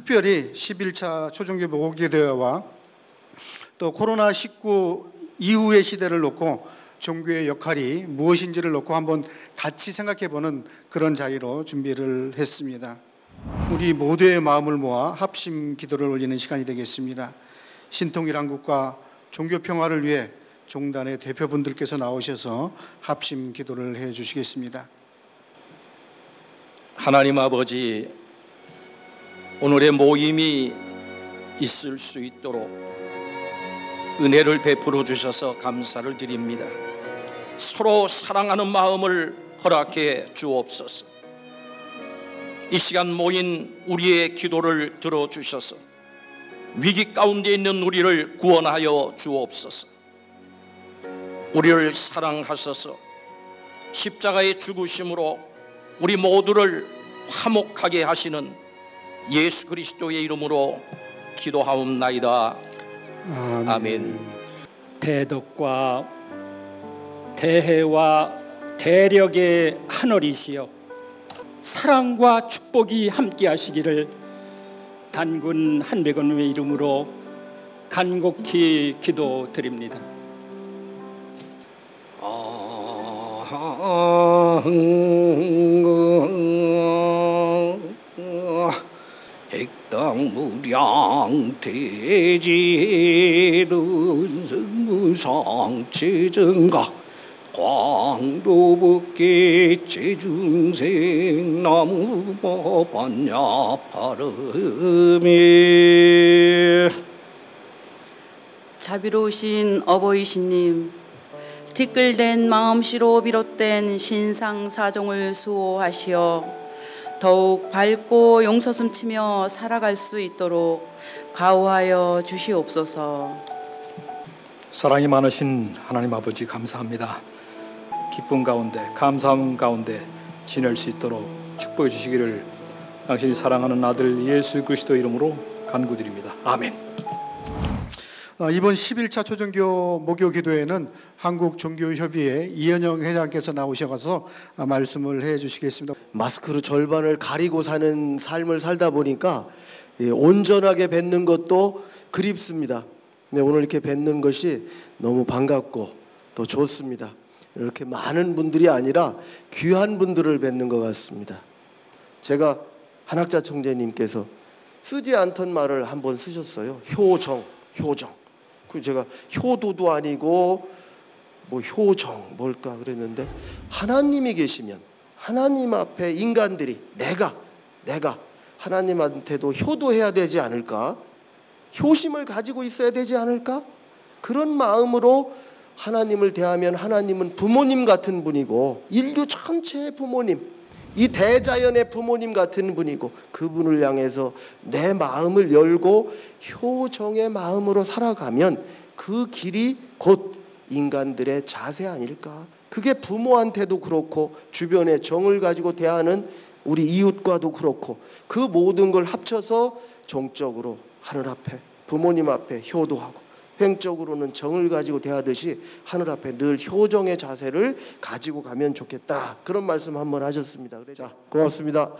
특별히 11차 초정기 모국기도회와 또 코로나19 이후의 시대를 놓고 종교의 역할이 무엇인지를 놓고 한번 같이 생각해보는 그런 자리로 준비를 했습니다. 우리 모두의 마음을 모아 합심 기도를 올리는 시간이 되겠습니다. 신통일 한국과 종교 평화를 위해 종단의 대표분들께서 나오셔서 합심 기도를 해 주시겠습니다. 하나님 아버지, 오늘의 모임이 있을 수 있도록 은혜를 베풀어 주셔서 감사를 드립니다. 서로 사랑하는 마음을 허락해 주옵소서. 이 시간 모인 우리의 기도를 들어주셔서 위기 가운데 있는 우리를 구원하여 주옵소서. 우리를 사랑하셔서 십자가의 죽으심으로 우리 모두를 화목하게 하시는 예수 그리스도의 이름으로 기도하옵나이다. 아멘. 대덕과 대해와 대력의 하늘이시여, 사랑과 축복이 함께 하시기를 단군 한백원의 이름으로 간곡히 기도드립니다. 핵당무량 대지른 승무상 최정각 광도북계 제중생 나무법안야 파르미. 자비로우신 어버이신님, 티끌된 마음씨로 비롯된 신상사정을 수호하시어 더욱 밝고 용서숨치며 살아갈 수 있도록 가호하여 주시옵소서. 사랑이 많으신 하나님 아버지, 감사합니다. 기쁨 가운데, 감사함 가운데 지낼 수 있도록 축복해 주시기를 당신이 사랑하는 아들 예수 그리스도 이름으로 간구드립니다. 아멘. 이번 11차 초정교 목요기도회는 한국종교협의회 이현영 회장께서 나오셔서 말씀을 해 주시겠습니다. 마스크로 절반을 가리고 사는 삶을 살다 보니까 온전하게 뵙는 것도 그립습니다. 오늘 이렇게 뵙는 것이 너무 반갑고 또 좋습니다. 이렇게 많은 분들이 아니라 귀한 분들을 뵙는 것 같습니다. 제가 한학자 총재님께서 쓰지 않던 말을 한번 쓰셨어요. 효정. 그 제가 효도도 아니고 뭐 효정 뭘까 그랬는데, 하나님이 계시면 하나님 앞에 인간들이 내가 하나님한테도 효도해야 되지 않을까? 효심을 가지고 있어야 되지 않을까? 그런 마음으로 하나님을 대하면 하나님은 부모님 같은 분이고, 인류 전체의 부모님, 이 대자연의 부모님 같은 분이고, 그분을 향해서 내 마음을 열고 효정의 마음으로 살아가면 그 길이 곧 인간들의 자세 아닐까? 그게 부모한테도 그렇고 주변의 정을 가지고 대하는 우리 이웃과도 그렇고, 그 모든 걸 합쳐서 종적으로 하늘 앞에 부모님 앞에 효도하고, 횡적으로는 정을 가지고 대하듯이 하늘 앞에 늘 효정의 자세를 가지고 가면 좋겠다. 그런 말씀 한번 하셨습니다. 자, 고맙습니다.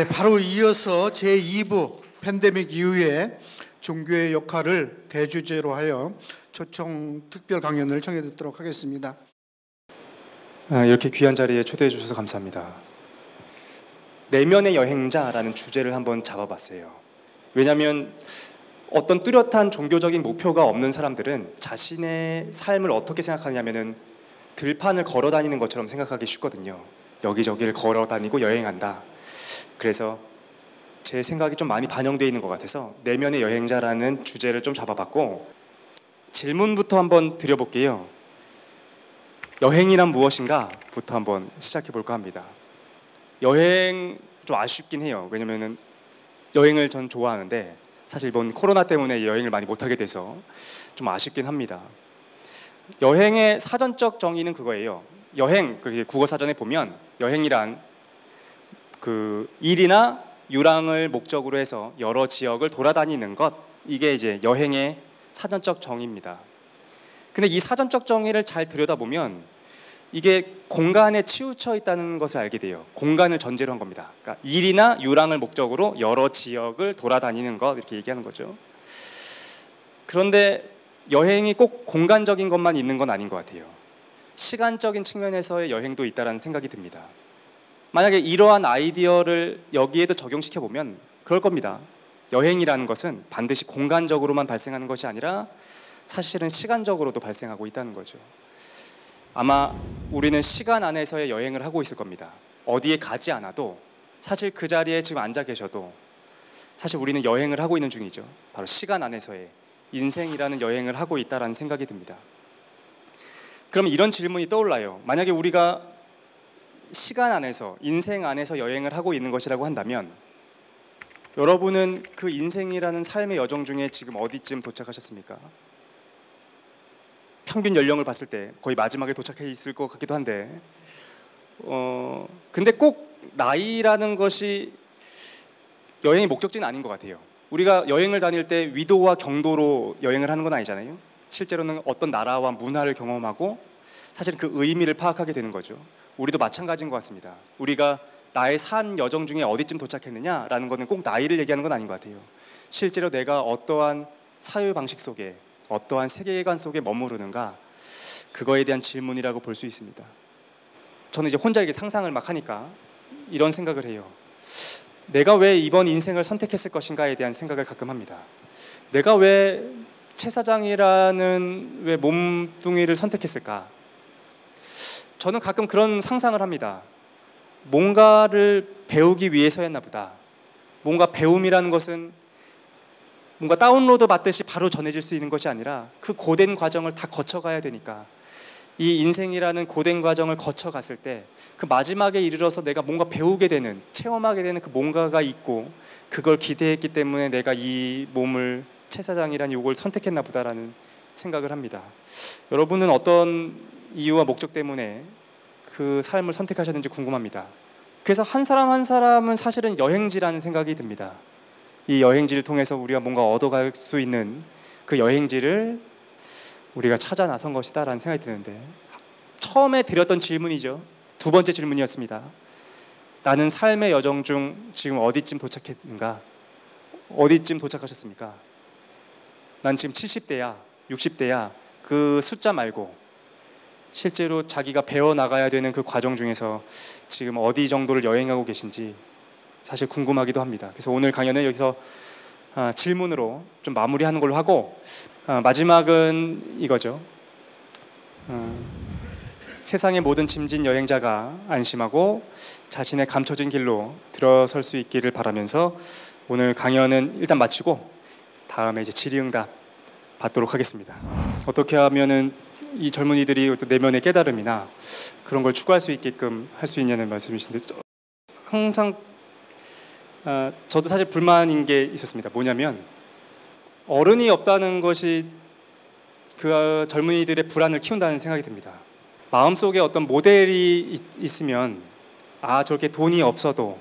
바로 이어서 제2부 팬데믹 이후에 종교의 역할을 대주제로 하여 초청 특별 강연을 청해 듣도록 하겠습니다. 이렇게 귀한 자리에 초대해 주셔서 감사합니다. 내면의 여행자라는 주제를 한번 잡아봤어요. 왜냐하면 어떤 뚜렷한 종교적인 목표가 없는 사람들은 자신의 삶을 어떻게 생각하냐면은 들판을 걸어 다니는 것처럼 생각하기 쉽거든요. 여기저기를 걸어 다니고 여행한다. 그래서 제 생각이 좀 많이 반영되어 있는 것 같아서 내면의 여행자라는 주제를 좀 잡아봤고, 질문부터 한번 드려볼게요. 여행이란 무엇인가? 부터 한번 시작해 볼까 합니다. 여행 좀 아쉽긴 해요. 왜냐면은 여행을 전 좋아하는데 사실 이번 코로나 때문에 여행을 많이 못하게 돼서 좀 아쉽긴 합니다. 여행의 사전적 정의는 그거예요. 여행, 그 국어 사전에 보면 여행이란 그 일이나 유랑을 목적으로 해서 여러 지역을 돌아다니는 것, 이게 이제 여행의 사전적 정의입니다. 근데 이 사전적 정의를 잘 들여다보면 이게 공간에 치우쳐 있다는 것을 알게 돼요. 공간을 전제로 한 겁니다. 그러니까 일이나 유랑을 목적으로 여러 지역을 돌아다니는 것, 이렇게 얘기하는 거죠. 그런데 여행이 꼭 공간적인 것만 있는 건 아닌 것 같아요. 시간적인 측면에서의 여행도 있다는 생각이 듭니다. 만약에 이러한 아이디어를 여기에도 적용시켜 보면 그럴 겁니다. 여행이라는 것은 반드시 공간적으로만 발생하는 것이 아니라 사실은 시간적으로도 발생하고 있다는 거죠. 아마 우리는 시간 안에서의 여행을 하고 있을 겁니다. 어디에 가지 않아도 사실 그 자리에 지금 앉아 계셔도 사실 우리는 여행을 하고 있는 중이죠. 바로 시간 안에서의 인생이라는 여행을 하고 있다는 생각이 듭니다. 그럼 이런 질문이 떠올라요. 만약에 우리가 시간 안에서, 인생 안에서 여행을 하고 있는 것이라고 한다면 여러분은 그 인생이라는 삶의 여정 중에 지금 어디쯤 도착하셨습니까? 평균 연령을 봤을 때 거의 마지막에 도착해 있을 것 같기도 한데 근데 꼭 나이라는 것이 여행의 목적지는 아닌 것 같아요. 우리가 여행을 다닐 때 위도와 경도로 여행을 하는 건 아니잖아요. 실제로는 어떤 나라와 문화를 경험하고 사실 그 의미를 파악하게 되는 거죠. 우리도 마찬가지인 것 같습니다. 우리가 나의 삶 여정 중에 어디쯤 도착했느냐라는 것은 꼭 나이를 얘기하는 건 아닌 것 같아요. 실제로 내가 어떠한 사유 방식 속에, 어떠한 세계관 속에 머무르는가, 그거에 대한 질문이라고 볼 수 있습니다. 저는 이제 혼자 이렇게 상상을 막 하니까 이런 생각을 해요. 내가 왜 이번 인생을 선택했을 것인가에 대한 생각을 가끔 합니다. 내가 왜 최 사장이라는 왜 몸뚱이를 선택했을까? 저는 가끔 그런 상상을 합니다. 뭔가를 배우기 위해서였나 보다. 뭔가 배움이라는 것은 뭔가 다운로드 받듯이 바로 전해질 수 있는 것이 아니라 그 고된 과정을 다 거쳐가야 되니까, 이 인생이라는 고된 과정을 거쳐갔을 때 그 마지막에 이르러서 내가 뭔가 배우게 되는, 체험하게 되는 그 뭔가가 있고, 그걸 기대했기 때문에 내가 이 몸을, 채사장이라는 요걸 선택했나 보다라는 생각을 합니다. 여러분은 어떤 이유와 목적 때문에 그 삶을 선택하셨는지 궁금합니다. 그래서 한 사람 한 사람은 사실은 여행지라는 생각이 듭니다. 이 여행지를 통해서 우리가 뭔가 얻어갈 수 있는 그 여행지를 우리가 찾아 나선 것이다라는 생각이 드는데, 처음에 드렸던 질문이죠. 두 번째 질문이었습니다. 나는 삶의 여정 중 지금 어디쯤 도착했는가? 어디쯤 도착하셨습니까? 난 지금 70대야, 60대야, 그 숫자 말고 실제로 자기가 배워나가야 되는 그 과정 중에서 지금 어디 정도를 여행하고 계신지 사실 궁금하기도 합니다. 그래서 오늘 강연은 여기서 질문으로 좀 마무리하는 걸로 하고, 마지막은 이거죠. 세상의 모든 짐진 여행자가 안심하고 자신의 감춰진 길로 들어설 수 있기를 바라면서 오늘 강연은 일단 마치고 다음에 이제 질의응답 받도록 하겠습니다. 어떻게 하면은 이 젊은이들이 또 내면의 깨달음이나 그런 걸 추구할 수 있게끔 할 수 있냐는 말씀이신데, 항상 저도 사실 불만인 게 있었습니다. 뭐냐면 어른이 없다는 것이 그 젊은이들의 불안을 키운다는 생각이 듭니다. 마음속에 어떤 모델이 있으면, 저렇게 돈이 없어도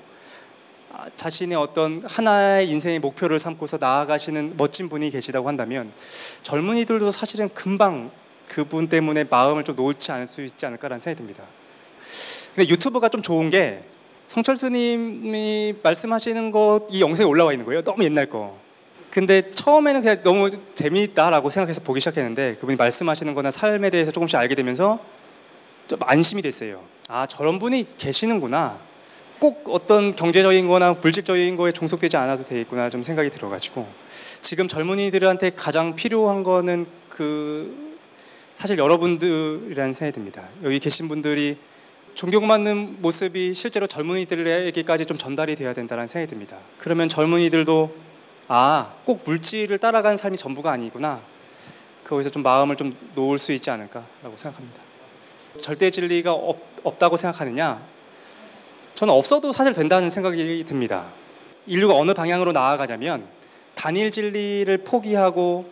자신의 어떤 하나의 인생의 목표를 삼고서 나아가시는 멋진 분이 계시다고 한다면 젊은이들도 사실은 금방 그분 때문에 마음을 좀 놓지 않을 수 있지 않을까라는 생각이 듭니다. 근데 유튜브가 좀 좋은 게 성철스님이 말씀하시는 것, 이 영상에 올라와 있는 거예요. 너무 옛날 거. 근데 처음에는 그냥 너무 재미있다라고 생각해서 보기 시작했는데, 그분이 말씀하시는 거나 삶에 대해서 조금씩 알게 되면서 좀 안심이 됐어요. 저런 분이 계시는구나. 꼭 어떤 경제적인 거나 물질적인 거에 종속되지 않아도 되겠구나 좀 생각이 들어가지고 지금 젊은이들한테 가장 필요한 거는 사실 여러분들이라는 생각이 듭니다. 여기 계신 분들이 존경받는 모습이 실제로 젊은이들에게까지 좀 전달이 돼야 된다는 생각이 듭니다. 그러면 젊은이들도 꼭 물질을 따라가는 삶이 전부가 아니구나. 거기서 좀 마음을 좀 놓을 수 있지 않을까라고 생각합니다. 절대 진리가 없다고 생각하느냐? 저는 없어도 사실 된다는 생각이 듭니다. 인류가 어느 방향으로 나아가냐면 단일 진리를 포기하고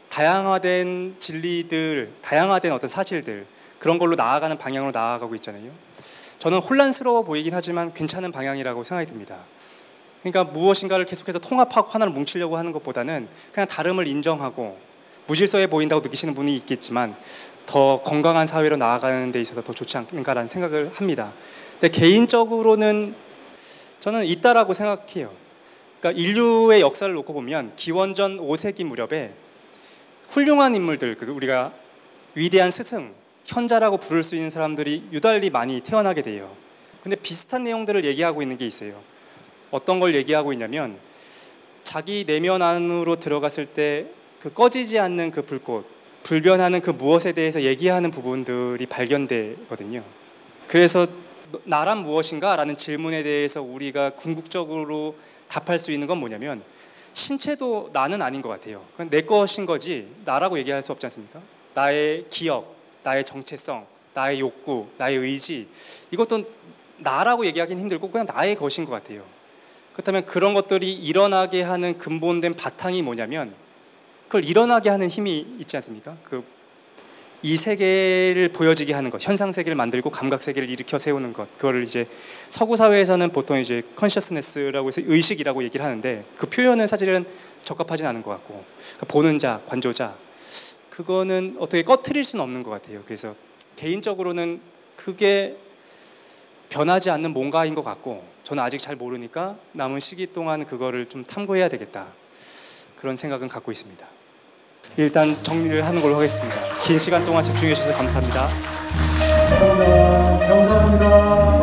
다양화된 진리들, 다양화된 어떤 사실들 그런 걸로 나아가는 방향으로 나아가고 있잖아요. 저는 혼란스러워 보이긴 하지만 괜찮은 방향이라고 생각이 듭니다. 그러니까 무엇인가를 계속해서 통합하고 하나를 뭉치려고 하는 것보다는 그냥 다름을 인정하고 무질서해 보인다고 느끼시는 분이 있겠지만 더 건강한 사회로 나아가는 데 있어서 더 좋지 않을까라는 생각을 합니다. 근데 개인적으로는 저는 있다라고 생각해요. 그러니까 인류의 역사를 놓고 보면 기원전 5세기 무렵에 훌륭한 인물들, 우리가 위대한 스승, 현자라고 부를 수 있는 사람들이 유달리 많이 태어나게 돼요. 근데 비슷한 내용들을 얘기하고 있는 게 있어요. 어떤 걸 얘기하고 있냐면 자기 내면 안으로 들어갔을 때 그 꺼지지 않는 그 불꽃, 불변하는 그 무엇에 대해서 얘기하는 부분들이 발견되거든요. 그래서 나란 무엇인가? 라는 질문에 대해서 우리가 궁극적으로 답할 수 있는 건 뭐냐면 신체도 나는 아닌 것 같아요. 그건 내 것인 거지 나라고 얘기할 수 없지 않습니까? 나의 기억, 나의 정체성, 나의 욕구, 나의 의지 이것도 나라고 얘기하기는 힘들고 그냥 나의 것인 것 같아요. 그렇다면 그런 것들이 일어나게 하는 근본된 바탕이 뭐냐면 그걸 일어나게 하는 힘이 있지 않습니까? 이 세계를 보여지게 하는 것, 현상 세계를 만들고 감각 세계를 일으켜 세우는 것, 그거를 이제 서구 사회에서는 보통 이제 컨셔스네스라고 해서 의식이라고 얘기를 하는데 그 표현은 사실은 적합하진 않은 것 같고 보는 자, 관조자 그거는 어떻게 꺼트릴 수는 없는 것 같아요. 그래서 개인적으로는 그게 변하지 않는 뭔가인 것 같고 저는 아직 잘 모르니까 남은 시기 동안 그거를 좀 탐구해야 되겠다 그런 생각은 갖고 있습니다. 일단 정리를 하는 걸로 하겠습니다. 긴 시간 동안 집중해 주셔서 감사합니다. 감사합니다.